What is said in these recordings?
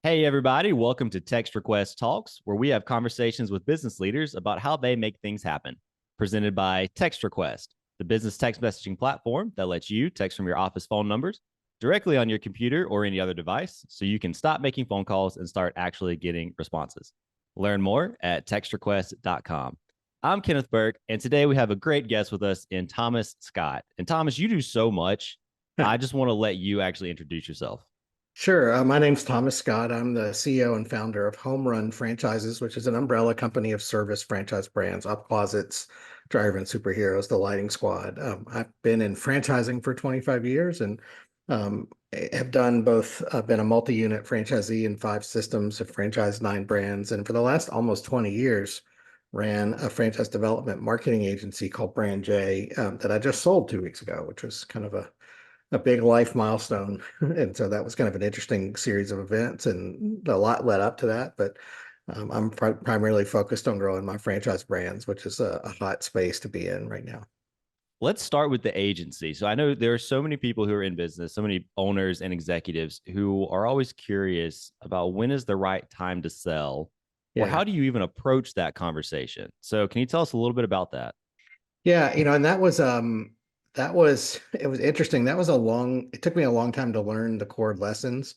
Hey, everybody, welcome to Text Request Talks, where we have conversations with business leaders about how they make things happen. Presented by Text Request, the business text messaging platform that lets you text from your office phone numbers directly on your computer or any other device so you can stop making phone calls and start actually getting responses. Learn more at textrequest.com. I'm Kenneth Burke, and today we have a great guest with us in Thomas Scott. And Thomas, you do so much. I just want to let you actually introduce yourself. Sure. My name's Thomas Scott. I'm the CEO and founder of Home Run Franchises, which is an umbrella company of service franchise brands, Up Closets, Drive-In Superheroes, the Lighting Squad. I've been in franchising for 25 years and have done both. I've been a multi-unit franchisee in 5 systems, have franchised 9 brands, and for the last almost 20 years, ran a franchise development marketing agency called Brand J that I just sold 2 weeks ago, which was kind of a big life milestone. And so that was kind of an interesting series of events and a lot led up to that. But I'm primarily focused on growing my franchise brands, which is a hot space to be in right now. Let's start with the agency. So I know there are so many people who are in business, so many owners and executives who are always curious about when is the right time to sell, or Yeah. how do you even approach that conversation? So can you tell us a little bit about that? Yeah, and that was it was interesting. It took me a long time to learn the core lessons.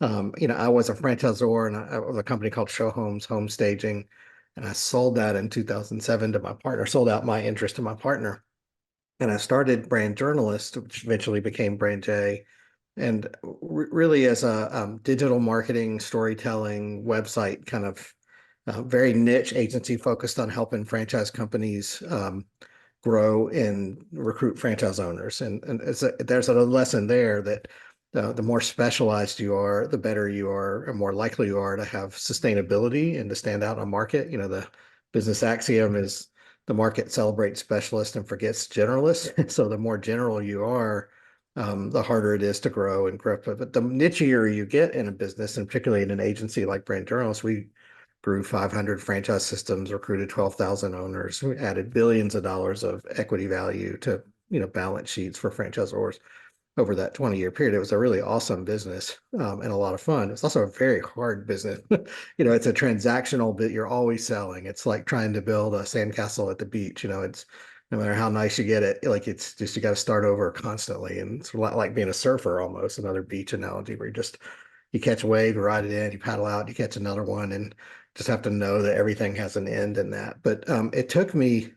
I was a franchisor and I was a company called Show Homes Home Staging, and I sold that in 2007 to my partner, sold out my interest to my partner. And I started Brand Journalist, which eventually became Brand J, and really as a digital marketing, storytelling website kind of very niche agency focused on helping franchise companies grow and recruit franchise owners. And there's a lesson there that the more specialized you are, the better you are, and more likely you are to have sustainability and to stand out in a market. The business axiom is the market celebrates specialists and forgets generalists. So the more general you are, the harder it is to grow and grow. But the nichier you get in a business, and particularly in an agency like Brand Journals, we grew 500 franchise systems, recruited 12,000 owners. We added billions of dollars of equity value to balance sheets for franchisors over that 20-year period. It was a really awesome business and a lot of fun. It's also a very hard business. It's a transactional bit. You're always selling. It's like trying to build a sandcastle at the beach. It's no matter how nice you get it, like it's just you got to start over constantly. And it's a lot like being a surfer almost, another beach analogy where you catch a wave, you ride it in, you paddle out, you catch another one, and just have to know that everything has an end in that. But it took me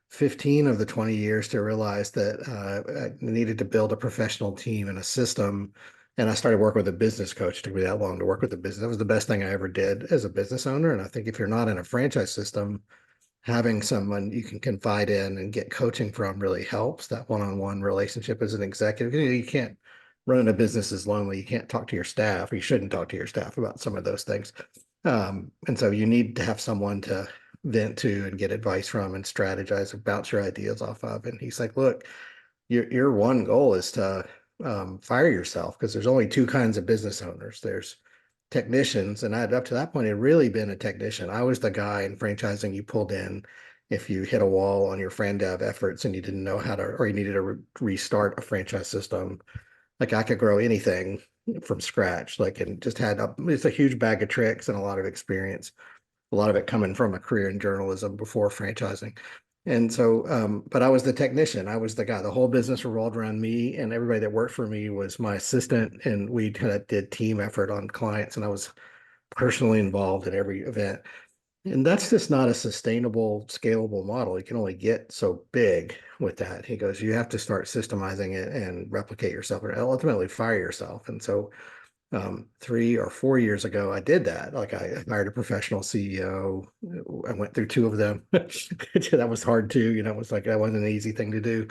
15 of the 20 years to realize that I needed to build a professional team and a system. And I started working with a business coach. It took me that long to work with a business. That was the best thing I ever did as a business owner. And I think if you're not in a franchise system, having someone you can confide in and get coaching from really helps. That one-on-one relationship as an executive. You can't run a business as lonely. You can't talk to your staff, or you shouldn't talk to your staff about some of those things. And so you need to have someone to vent to and get advice from and strategize and bounce your ideas off of. And he's like, look, your one goal is to fire yourself because there's only 2 kinds of business owners. There's technicians, and I'd up to that point had really been a technician. I was the guy in franchising you pulled in if you hit a wall on your fran dev efforts and you didn't know how to, or you needed to restart a franchise system. Like I could grow anything from scratch, like and just it's a huge bag of tricks and a lot of experience, a lot of it coming from a career in journalism before franchising. And so, but I was the technician. I was the guy. The whole business revolved around me, and everybody that worked for me was my assistant. And we kind of did team effort on clients, and I was personally involved in every event. And that's just not a sustainable, scalable model. You can only get so big with that. He goes, you have to start systemizing it and replicate yourself, or ultimately fire yourself. And so 3 or 4 years ago, I did that. Like I hired a professional CEO. I went through 2 of them. That was hard too. It was like that wasn't an easy thing to do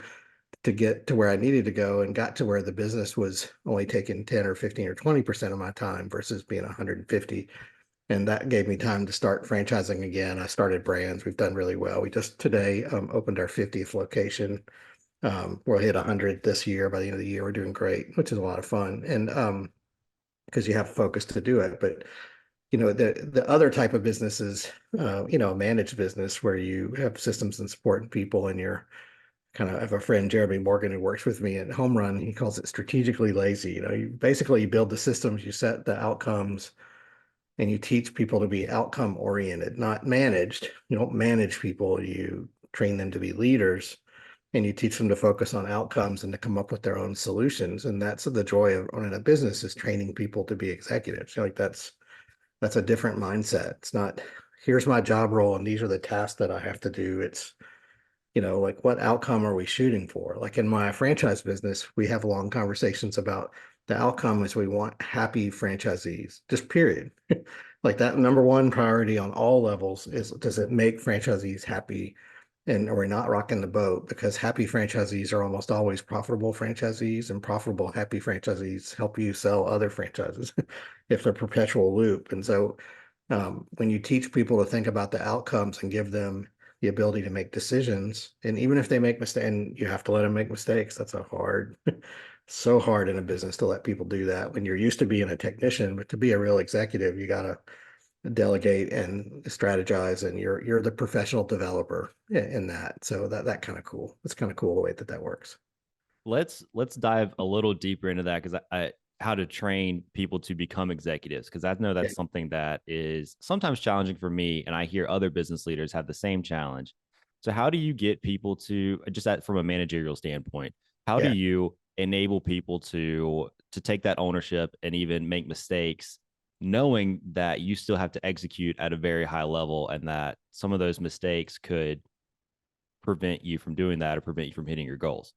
to get to where I needed to go and got to where the business was only taking 10 or 15 or 20% of my time versus being 150. And that gave me time to start franchising again. I started brands. We've done really well. We just today opened our 50th location. We'll hit 100 this year. By the end of the year, we're doing great, which is a lot of fun. And because you have focus to do it. But the other type of business is a managed business where you have systems and support and people, and you're kind of I have a friend, Jeremy Morgan, who works with me at Home Run. He calls it strategically lazy. You basically you build the systems, you set the outcomes, and you teach people to be outcome oriented, not managed. You don't manage people, you train them to be leaders, and you teach them to focus on outcomes and to come up with their own solutions. And that's the joy of owning a business, is training people to be executives. Like that's a different mindset. It's not, here's my job role and these are the tasks that I have to do. It's, like, what outcome are we shooting for? Like in my franchise business, we have long conversations about the outcome is we want happy franchisees, just period. Like that number one priority on all levels is, does it make franchisees happy? And are we not rocking the boat? Because happy franchisees are almost always profitable franchisees, and profitable, happy franchisees help you sell other franchises if they're perpetual loop. And so when you teach people to think about the outcomes and give them the ability to make decisions, and even if they make mistakes, and you have to let them make mistakes, that's a hard, so hard in a business to let people do that when you're used to being a technician, but to be a real executive, you got to delegate and strategize, and you're the professional developer in that. So that kind of cool. It's kind of cool the way that that works. Let's dive a little deeper into that, because I how to train people to become executives, because I know Yeah. that's something that is sometimes challenging for me, and I hear other business leaders have the same challenge. So how do you get people to, just that from a managerial standpoint, how do Yeah. you enable people to take that ownership and even make mistakes, knowing that you still have to execute at a very high level, and that some of those mistakes could prevent you from doing that or prevent you from hitting your goals?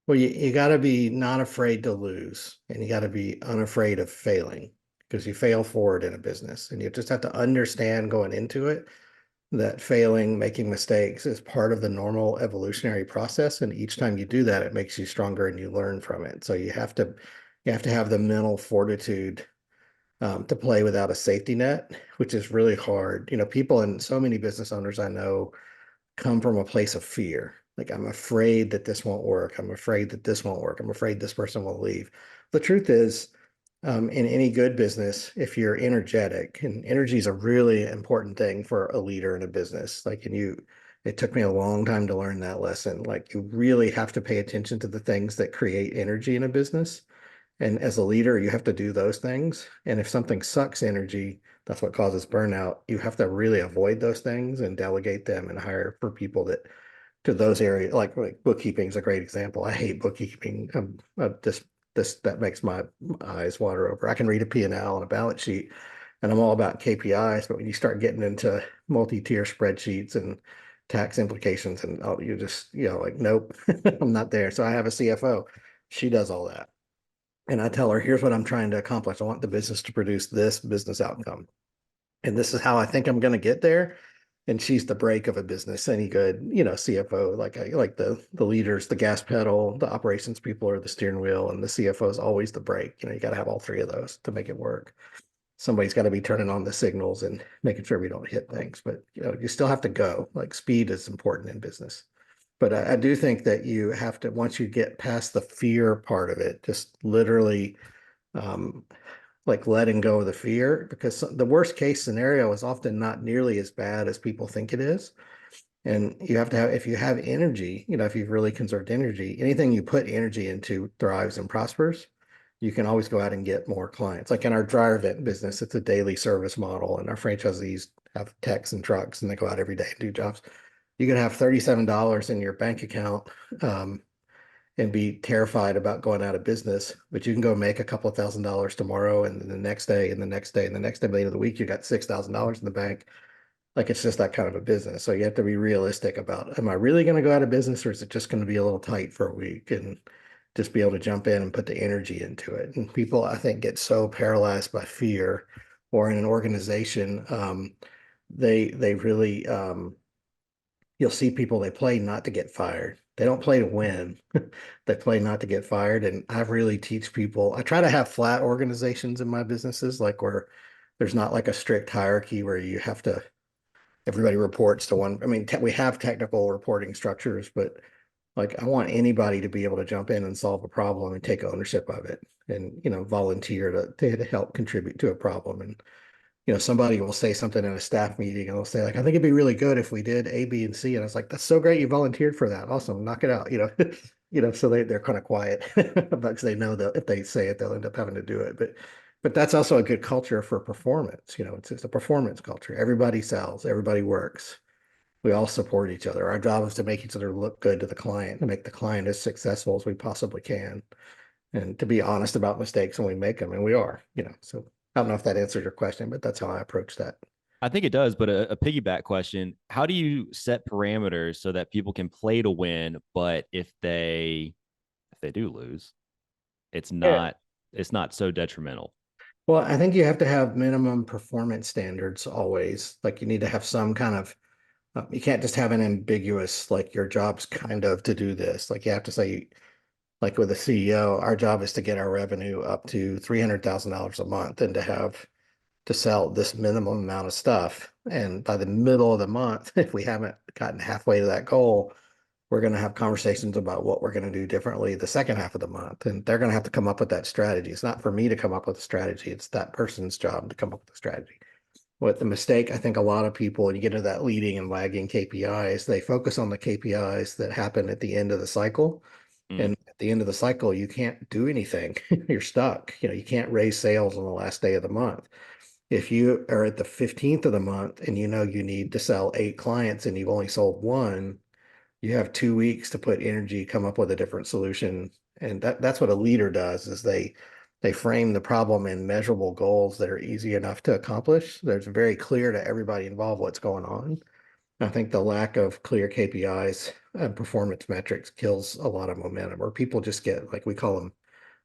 Well, you got to be not afraid to lose, and you got to be unafraid of failing, because you fail forward in a business, and you just have to understand going into it that failing, making mistakes is part of the normal evolutionary process. And each time you do that, it makes you stronger and you learn from it. So you have to have the mental fortitude to play without a safety net, which is really hard. People, and so many business owners I know, come from a place of fear. Like, I'm afraid that this won't work. I'm afraid that this won't work. I'm afraid this person will leave. The truth is, in any good business, if you're energetic, and energy is a really important thing for a leader in a business, it took me a long time to learn that lesson. Like, you really have to pay attention to the things that create energy in a business. And as a leader, you have to do those things. And if something sucks energy, that's what causes burnout. You have to really avoid those things and delegate them and hire for people that to those areas. Like bookkeeping is a great example. I hate bookkeeping. This that makes my eyes water over. I can read a P&L and a balance sheet, and I'm all about KPIs. But when you start getting into multi-tier spreadsheets and tax implications, and you just, like, nope, I'm not there. So I have a CFO. She does all that. And I tell her, here's what I'm trying to accomplish. I want the business to produce this business outcome. And this is how I think I'm going to get there. And she's the brake of a business. Any good, CFO, like the leaders, the gas pedal, the operations people are the steering wheel, and the CFO is always the brake. You got to have all three of those to make it work. Somebody's got to be turning on the signals and making sure we don't hit things. But you still have to go. Like, speed is important in business. But I do think that you have to, once you get past the fear part of it, just literally, um, like, letting go of the fear, because the worst case scenario is often not nearly as bad as people think it is. And you have to have, if you have energy, if you've really conserved energy, anything you put energy into thrives and prospers. You can always go out and get more clients. Like in our dryer vent business, it's a daily service model, and our franchisees have techs and trucks, and they go out every day and do jobs. You can have $37 in your bank account, um, and be terrified about going out of business, but you can go make a couple of $1,000s tomorrow, and then the next day, and the next day, and the next day, by the end of the week, you got $6,000 in the bank. Like, it's just that kind of a business. So you have to be realistic about, am I really going to go out of business, or is it just going to be a little tight for a week, and just be able to jump in and put the energy into it. And people, I think, get so paralyzed by fear, or in an organization, they really, you'll see people, they play not to get fired. They don't play to win. They play not to get fired. And I really teach people, I try to have flat organizations in my businesses, like where there's not like a strict hierarchy where you have to, everybody reports to one. I mean, we have technical reporting structures, but like, I want anybody to be able to jump in and solve a problem and take ownership of it, and, volunteer to help contribute to a problem. And somebody will say something in a staff meeting, and they'll say, like, I think it'd be really good if we did A, B, and C. And I was like, that's so great. You volunteered for that. Awesome. Knock it out. So they're kind of quiet because they know that if they say it, they'll end up having to do it. But But that's also a good culture for performance. It's a performance culture. Everybody sells, everybody works. We all support each other. Our job is to make each other look good to the client, to make the client as successful as we possibly can, and to be honest about mistakes when we make them, and we are. So I don't know if that answers your question, but that's how I approach that. I think it does, but a piggyback question: how do you set parameters so that people can play to win, but if they do lose, it's Yeah. not it's not so detrimental? Well, I think you have to have minimum performance standards always. Like you need to have some kind of, you can't just have an ambiguous, like your job's kind of to do this. Like you have to say, like with a CEO, our job is to get our revenue up to $300,000 a month and to sell this minimum amount of stuff. And by the middle of the month, if we haven't gotten halfway to that goal, we're going to have conversations about what we're going to do differently the second half of the month. And they're going to have to come up with that strategy. It's not for me to come up with a strategy. It's that person's job to come up with a strategy. What the mistake, I think a lot of people, when you get into that leading and lagging KPIs, they focus on the KPIs that happen at the end of the cycle. Mm. And at the end of the cycle, you can't do anything. You're stuck. You can't raise sales on the last day of the month. If you are at the 15th of the month and you know you need to sell 8 clients and you've only sold one, you have 2 weeks to put energy, come up with a different solution. And that's what a leader does is they frame the problem in measurable goals that are easy enough to accomplish. There's very clear to everybody involved what's going on. I think the lack of clear KPIs and performance metrics kills a lot of momentum, or people just get, like we call them,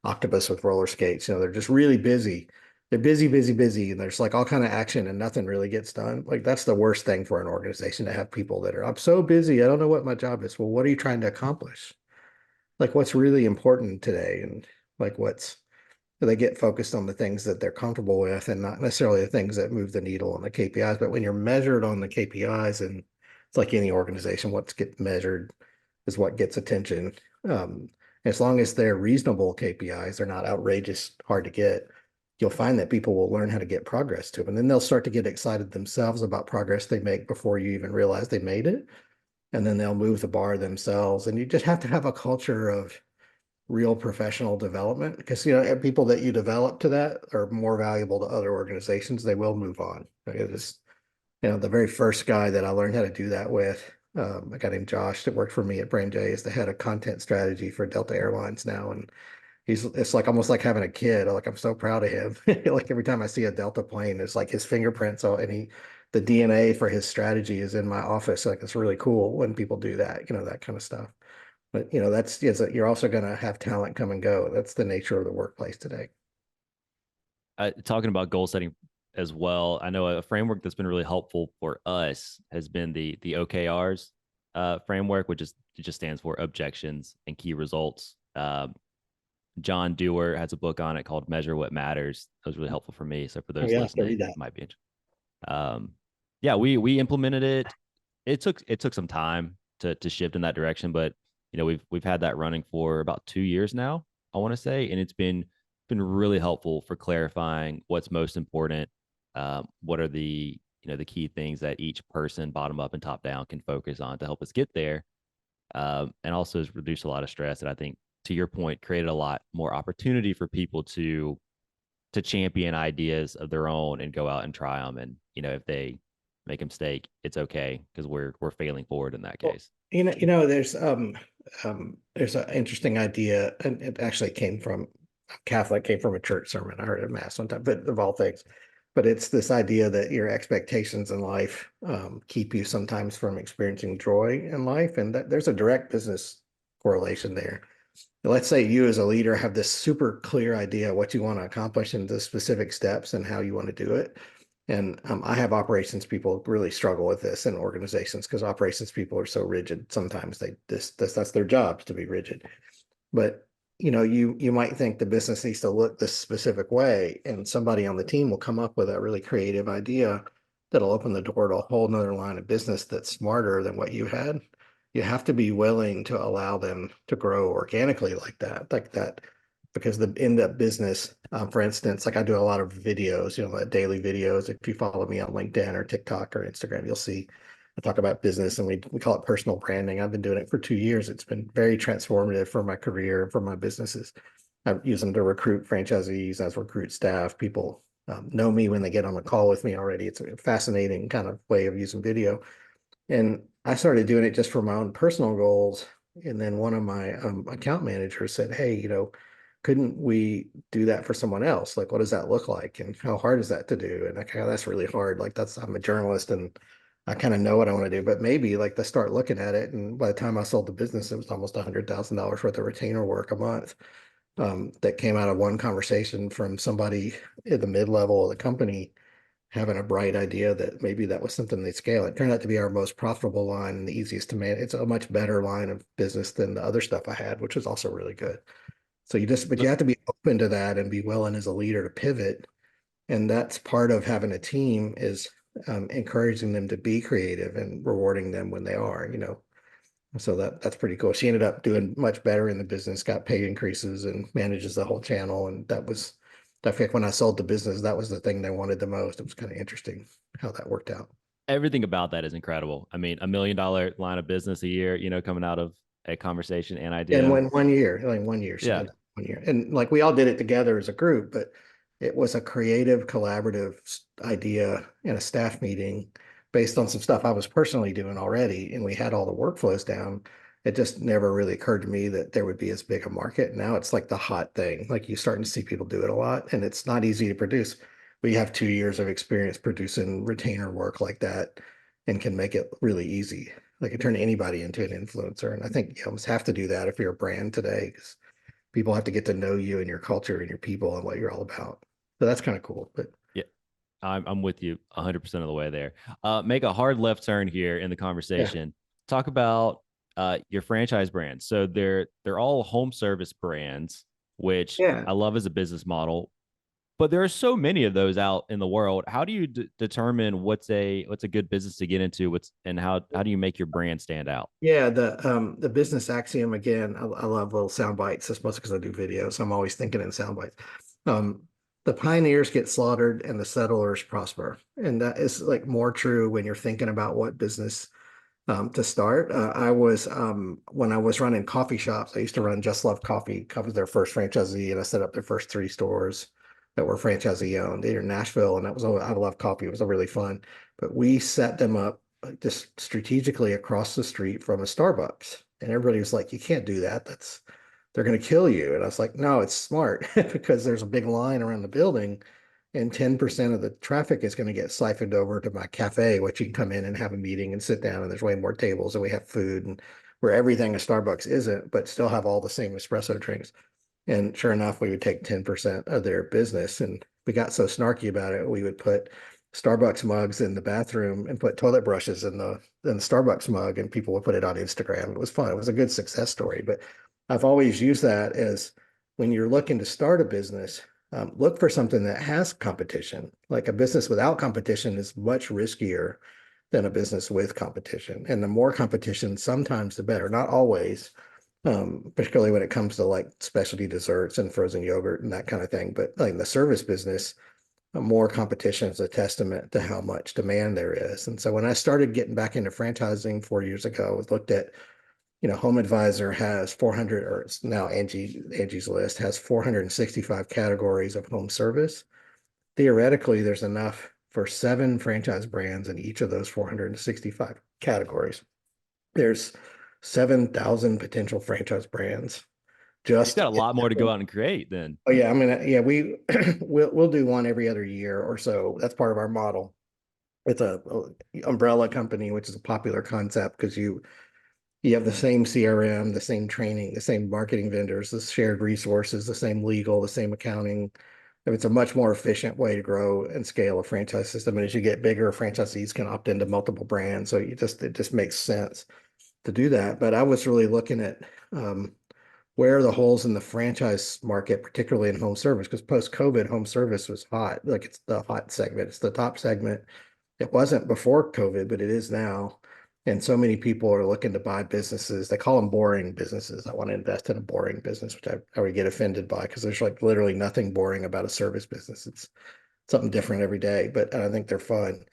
octopus with roller skates. They're just really busy. They're busy, busy, busy, and there's like all kind of action and nothing really gets done. Like that's the worst thing for an organization to have people that are, I'm so busy, I don't know what my job is. Well, what are you trying to accomplish? Like what's really important today, and like what's they get focused on the things that they're comfortable with and not necessarily the things that move the needle on the KPIs. But when you're measured on the KPIs, and it's like any organization, what gets measured is what gets attention. Um, as long as they're reasonable KPIs, they're not outrageous, hard to get, you'll find that people will learn how to get progress to them. And then they'll start to get excited themselves about progress they make before you even realize they made it. And then they'll move the bar themselves. And you just have to have a culture of real professional development because people that you develop to that are more valuable to other organizations. They will move on. It is, the very first guy that I learned how to do that with, a guy named Josh that worked for me at Brain J, is the head of content strategy for Delta Airlines now, and it's like almost like having a kid. Like I'm so proud of him. Like every time I see a Delta plane, it's like his fingerprints on, and the DNA for his strategy is in my office. Like it's really cool when people do that, that kind of stuff. But that's you're also going to have talent come and go. That's the nature of the workplace today. Talking about goal setting as well, I know a framework that's been really helpful for us has been the OKRs framework, which it just stands for objections and key results. John Dewar has a book on it called Measure What Matters. That was really helpful for me. So for Oh those yeah, I have to listening, read that. might be interesting. Yeah, we implemented it. It took some time to shift in that direction, but we've had that running for about 2 years now, I want to say, and it's been really helpful for clarifying what's most important. What are the key things that each person, bottom up and top down, can focus on to help us get there, and also has reduced a lot of stress. And I think, to your point, created a lot more opportunity for people to champion ideas of their own and go out and try them. And if they make a mistake, it's okay because we're failing forward in that Well, case. there's an interesting idea, and it actually came from Catholic, came from a church sermon. I heard it at mass one time, but of all things. But it's this idea that your expectations in life keep you sometimes from experiencing joy in life, and that there's a direct business correlation there. Let's say you as a leader have this super clear idea what you want to accomplish and the specific steps and how you want to do it. And I have operations people really struggle with this in organizations because operations people are so rigid. Sometimes that's their job to be rigid. But you might think the business needs to look this specific way, and somebody on the team will come up with a really creative idea that'll open the door to a whole nother line of business that's smarter than what you had. You have to be willing to allow them to grow organically like that, because the end up business, for instance, like I do a lot of videos, daily videos. If you follow me on LinkedIn or TikTok or Instagram, you'll see I talk about business, and we call it personal branding. I've been doing it for 2 years. It's been very transformative for my career and for my businesses. I use them to recruit franchisees, as recruit staff. People know me when they get on a call with me already. It's a fascinating kind of way of using video. And I started doing it just for my own personal goals. And then one of my account managers said, "Hey, couldn't we do that for someone else? Like, what does that look like? And how hard is that to do?" And I kind of, that's really hard. Like, I'm a journalist and I kind of know what I want to do, but maybe like to start looking at it. And by the time I sold the business, it was almost $100,000 worth of retainer work a month. That came out of one conversation from somebody at the mid-level of the company having a bright idea that maybe that was something they scale. It turned out to be our most profitable line and the easiest to manage. It's a much better line of business than the other stuff I had, which was also really good. So but you have to be open to that and be willing as a leader to pivot. And that's part of having a team is encouraging them to be creative and rewarding them when they are. So that's pretty cool. She ended up doing much better in the business, got pay increases and manages the whole channel. And I think when I sold the business, that was the thing they wanted the most. It was kind of interesting how that worked out. Everything about that is incredible. I mean, $1 million line of business a year, coming out of a conversation and And idea. when 1 year, like 1 year, she Yeah. did that 1 year. And like we all did it together as a group, but it was a creative, collaborative idea in a staff meeting based on some stuff I was personally doing already. And we had all the workflows down. It just never really occurred to me that there would be as big a market. Now it's like the hot thing. Like you're starting to see people do it a lot, and it's not easy to produce. We have 2 years of experience producing retainer work like that and can make it really easy. Like it turn anybody into an influencer. And I think you almost have to do that if you're a brand today, because people have to get to know you and your culture and your people and what you're all about. So that's kind of cool. But Yeah. I'm with you 100% of the way there. Make a hard left turn here in the yeah, conversation. Talk about your franchise brands. So they're all home service brands, which yeah, I love as a business model. But there are so many of those out in the world. How do you determine what's a good business to get into? And how do you make your brand stand out? yeah. The business axiom again. I love little sound bites. That's mostly because I do video, so I'm always thinking in sound bites. Um, the pioneers get slaughtered and the settlers prosper, and that is like more true when you're thinking about what business to start. I was when I was running coffee shops, I used to run Just Love Coffee. I was their first franchisee, and I set up their first 3 stores that were franchisee owned in Nashville. And I love coffee. It was really fun. But we set them up just strategically across the street from a Starbucks. And everybody was like, "You can't do that. They're going to kill you." And I was like, "No, it's smart because there's a big line around the building and 10% of the traffic is going to get siphoned over to my cafe, which you can come in and have a meeting and sit down, and there's way more tables and we have food and where everything a Starbucks isn't, but still have all the same espresso drinks." And sure enough, we would take 10% of their business. And we got so snarky about it, we would put Starbucks mugs in the bathroom and put toilet brushes in the Starbucks mug, and people would put it on Instagram. It was fun. It was a good success story. But I've always used that as when you're looking to start a business, look for something that has competition. Like a business without competition is much riskier than a business with competition. And the more competition, sometimes the better. Not always, particularly when it comes to like specialty desserts and frozen yogurt and that kind of thing. But like in the service business, more competition is a testament to how much demand there is. And so when I started getting back into franchising 4 years ago, I looked at, Home Advisor has 400, or it's now Angie's List has 465 categories of home service. Theoretically, there's enough for 7 franchise brands in each of those 465 categories. There's 7,000 potential franchise brands You've just got a lot more to go out and create then. oh yeah, I mean yeah, we we'll do one every other year or so. That's part of our model. It's a umbrella company, which is a popular concept because you have the same CRM, the same training, the same marketing vendors, the shared resources, the same legal, the same accounting. It's a much more efficient way to grow and scale a franchise system. And as you get bigger, franchisees can opt into multiple brands. So it just makes sense to do that. But I was really looking at where are the holes in the franchise market, particularly in home service, because post-COVID, home service was hot. Like it's the hot segment, it's the top segment. It wasn't before COVID, but it is now. And so many people are looking to buy businesses. They call them boring businesses. I want to invest in a boring business, which I would get offended by because there's like literally nothing boring about a service business. It's something different every day, but I think they're fun.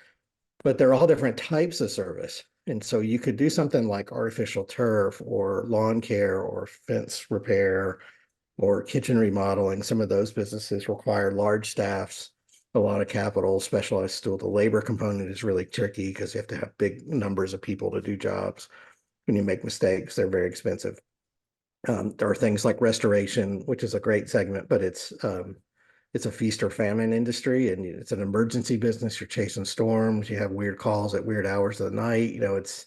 But they're all different types of service. And so you could do something like artificial turf or lawn care or fence repair or kitchen remodeling. Some of those businesses require large staffs, a lot of capital, specialized tool. The labor component is really tricky because you have to have big numbers of people to do jobs. When you make mistakes, they're very expensive. There are things like restoration, which is a great segment, but it's a feast or famine industry, and it's an emergency business. You're chasing storms, you have weird calls at weird hours of the night. It's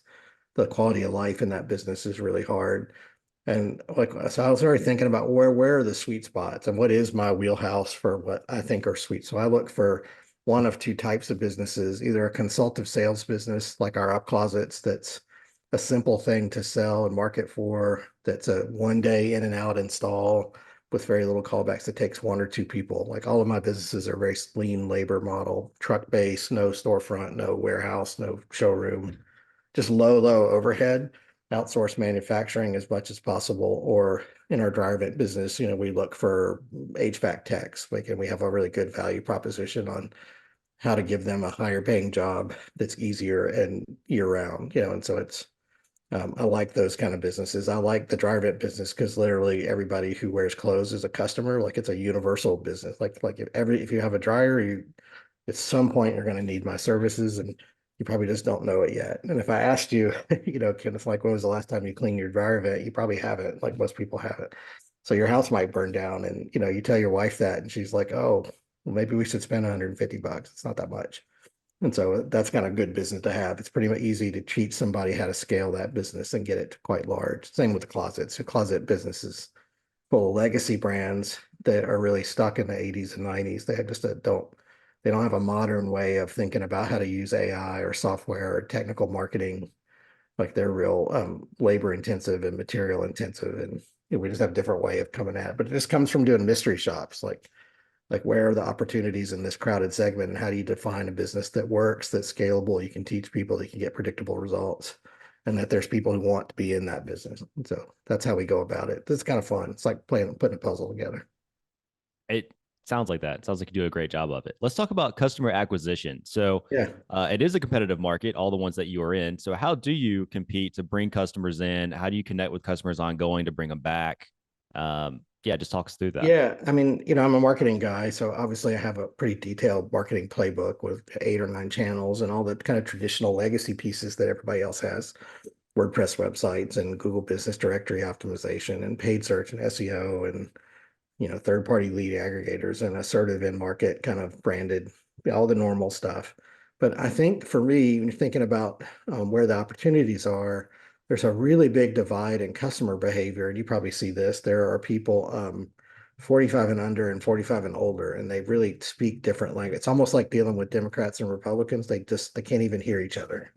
the quality of life in that business is really hard. And like, so I was already thinking about where are the sweet spots and what is my wheelhouse for what I think are sweet. So I look for one of two types of businesses, either a consultative sales business like our up closets, that's a simple thing to sell and market for, that's a 1 day in and out install with very little callbacks that takes one or two people. Like all of my businesses are very lean labor model, truck base, no storefront, no warehouse, no showroom, just low overhead, outsource manufacturing as much as possible. Or in our dryer vent business, we look for HVAC techs. We have a really good value proposition on how to give them a higher paying job that's easier and year round, and so I like those kind of businesses. I like the dryer vent business because literally everybody who wears clothes is a customer. Like it's a universal business. Like if you have a dryer, you at some point you're going to need my services, and you probably just don't know it yet. And if I asked you, Kenneth, like when was the last time you cleaned your dryer vent? You probably haven't. Like most people haven't. So your house might burn down, and you tell your wife that, and she's like, "Oh, well, maybe we should spend $150. It's not that much." And so that's kind of good business to have. It's pretty much easy to teach somebody how to scale that business and get it to quite large. Same with the closets. The closet business is full of legacy brands that are really stuck in the 80s and 90s. They don't have a modern way of thinking about how to use AI or software or technical marketing. Like they're real labor intensive and material intensive. And we just have a different way of coming at it. But it just comes from doing mystery shops. Like where are the opportunities in this crowded segment, and how do you define a business that works, that's scalable, you can teach people, that you can get predictable results, and that there's people who want to be in that business. And so that's how we go about it. It's kind of fun. It's like putting a puzzle together. It sounds like that. It sounds like you do a great job of it. Let's talk about customer acquisition. So, Yeah. it is a competitive market, all the ones that you are in. So, how do you compete to bring customers in? How do you connect with customers ongoing to bring them back? Yeah, just talk us through that. Yeah, I mean, I'm a marketing guy, so obviously I have a pretty detailed marketing playbook with 8 or 9 channels and all the kind of traditional legacy pieces that everybody else has. WordPress websites and Google Business Directory optimization and paid search and SEO and third-party lead aggregators and assertive in-market kind of branded, all the normal stuff. But I think for me, when you're thinking about where the opportunities are, there's a really big divide in customer behavior, and you probably see this. There are people 45 and under and 45 and older, and they really speak different language. It's almost like dealing with Democrats and Republicans. They can't even hear each other.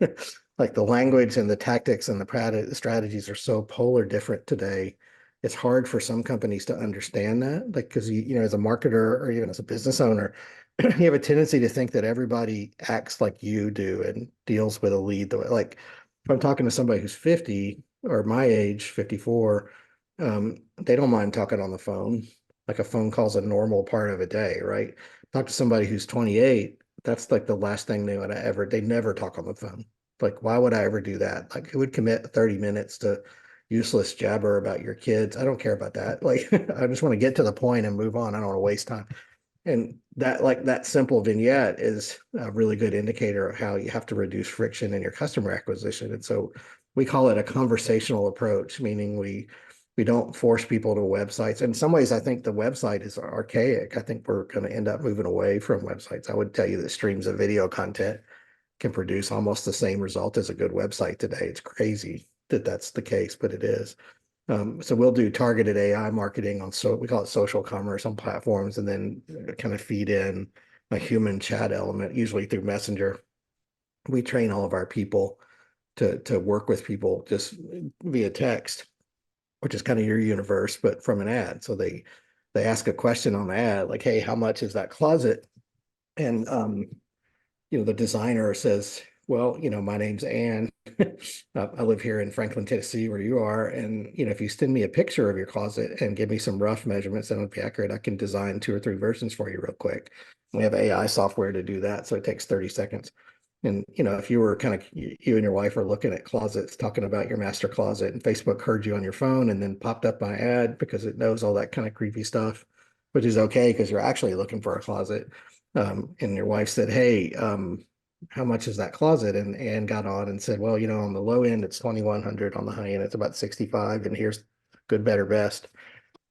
Like the language and the tactics and the strategies are so polar different today. It's hard for some companies to understand that, like because as a marketer or even as a business owner, you have a tendency to think that everybody acts like you do and deals with a lead the way. Like if I'm talking to somebody who's 50 or my age, 54, they don't mind talking on the phone. Like a phone call's a normal part of a day, right? Talk to somebody who's 28, that's like the last thing they never talk on the phone. Like, why would I ever do that? Like, who would commit 30 minutes to useless jabber about your kids? I don't care about that. Like, I just want to get to the point and move on. I don't want to waste time. And that simple vignette is a really good indicator of how you have to reduce friction in your customer acquisition. And so we call it a conversational approach, meaning we don't force people to websites. In some ways, I think the website is archaic. I think we're going to end up moving away from websites. I would tell you that streams of video content can produce almost the same result as a good website today. It's crazy that that's the case, but it is. So we'll do targeted AI marketing on, so we call it social commerce on platforms, and then kind of feed in a human chat element, usually through Messenger. We train all of our people to work with people just via text, which is kind of your universe, but from an ad. So they ask a question on the ad, like, "Hey, how much is that closet?" And the designer says, "Well, my name's Ann. I live here in Franklin, Tennessee, where you are. And, if you send me a picture of your closet and give me some rough measurements that would be accurate, I can design 2 or 3 versions for you real quick." We have AI software to do that. So it takes 30 seconds. And if you were kind of you and your wife are looking at closets, talking about your master closet, and Facebook heard you on your phone and then popped up my ad because it knows all that kind of creepy stuff, which is okay because you're actually looking for a closet. And your wife said, "Hey, how much is that closet?" And got on and said, "Well, on the low end it's 2,100, on the high end it's about 65, and here's good, better, best.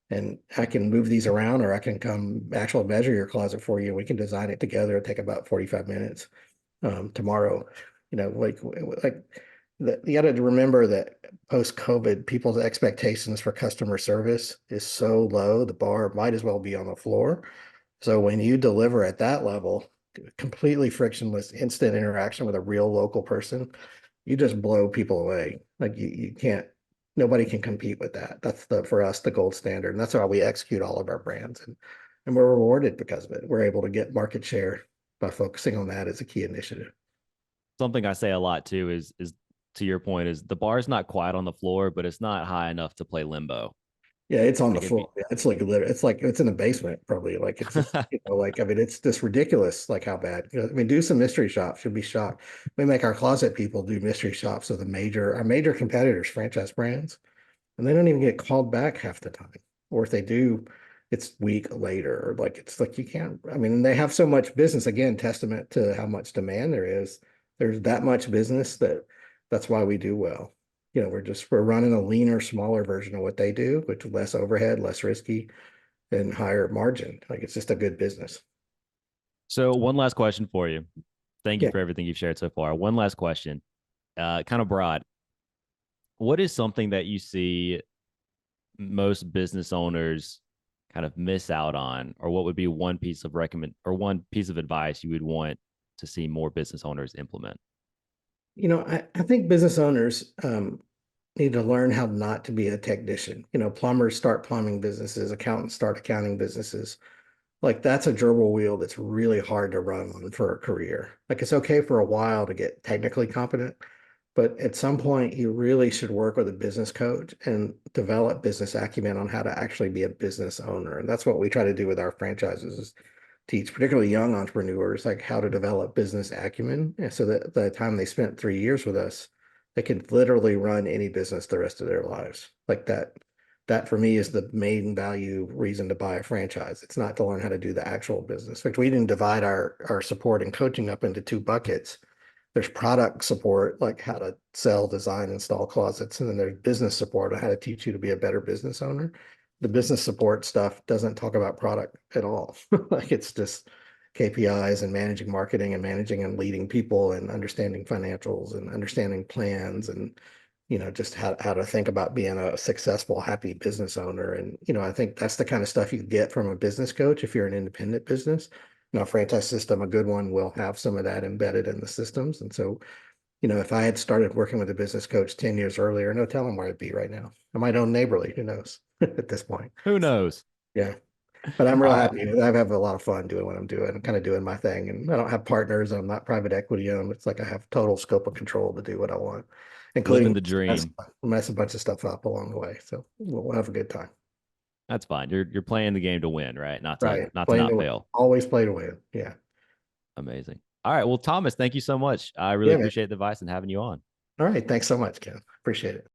And I can move these around, or I can come actually measure your closet for you. We can design it together. It'll take about 45 minutes." Tomorrow. Like you got to remember that post-COVID, people's expectations for customer service is so low, the bar might as well be on the floor. So when you deliver at that level, completely frictionless, instant interaction with a real local person, you just blow people away. Like you can't, nobody can compete with that. That's for us, the gold standard. And that's how we execute all of our brands. And we're rewarded because of it. We're able to get market share by focusing on that as a key initiative. Something I say a lot too is to your point is the bar's not quite on the floor, but it's not high enough to play limbo. Yeah, it's on the Like if you, floor. Yeah, it's like literally, it's like it's in the basement probably. Like it's just, like I mean, it's just ridiculous. Like how bad. I mean, do some mystery shops. You'll be shocked. We make our closet people do mystery shops of our major competitors, franchise brands, and they don't even get called back half the time. Or if they do, it's week later. Or like it's like you can't. I mean, they have so much business. Again, testament to how much demand there is. There's that much business that's why we do well. We're running a leaner, smaller version of what they do, which is less overhead, less risky, and higher margin. Like it's just a good business. so one last question for you. Thank you Yeah. for everything you've shared so far. One last question, kind of broad. What is something that you see most business owners kind of miss out on, or what would be one piece of one piece of advice you would want to see more business owners implement? I think business owners need to learn how not to be a technician. Plumbers start plumbing businesses, accountants start accounting businesses. Like that's a gerbil wheel that's really hard to run on for a career. Like it's okay for a while to get technically competent, but at some point you really should work with a business coach and develop business acumen on how to actually be a business owner. And that's what we try to do with our franchises is teach particularly young entrepreneurs like how to develop business acumen. And so that the time they spent 3 years with us, they can literally run any business the rest of their lives. Like that for me is the main value reason to buy a franchise. It's not to learn how to do the actual business. In fact, we didn't divide our support and coaching up into two buckets. There's product support, like how to sell, design, install closets, and then there's business support on how to teach you to be a better business owner. The business support stuff doesn't talk about product at all. Like it's just KPIs and managing marketing and managing and leading people and understanding financials and understanding plans and just how to think about being a successful, happy business owner. And I think that's the kind of stuff you get from a business coach if you're an independent business. Franchise system, a good one, will have some of that embedded in the systems. And so, if I had started working with a business coach 10 years earlier, no telling where I'd be right now. I might own Neighborly, who knows at this point. Who knows? Yeah. But I'm real All right. happy. I have a lot of fun doing what I'm doing. I'm kind of doing my thing. And I don't have partners. I'm not private equity owned. It's like I have total scope of control to do what I want, Living including the dream. mess a bunch of stuff up along the way. So we'll have a good time. That's fine. You're playing the game to win, right? Not to Right. not to Playing to not win. fail. Always play to win. Yeah. Amazing. All right. Well, Thomas, thank you so much. I really Yeah, man. appreciate the advice and having you on. All right. Thanks so much, Ken. Appreciate it.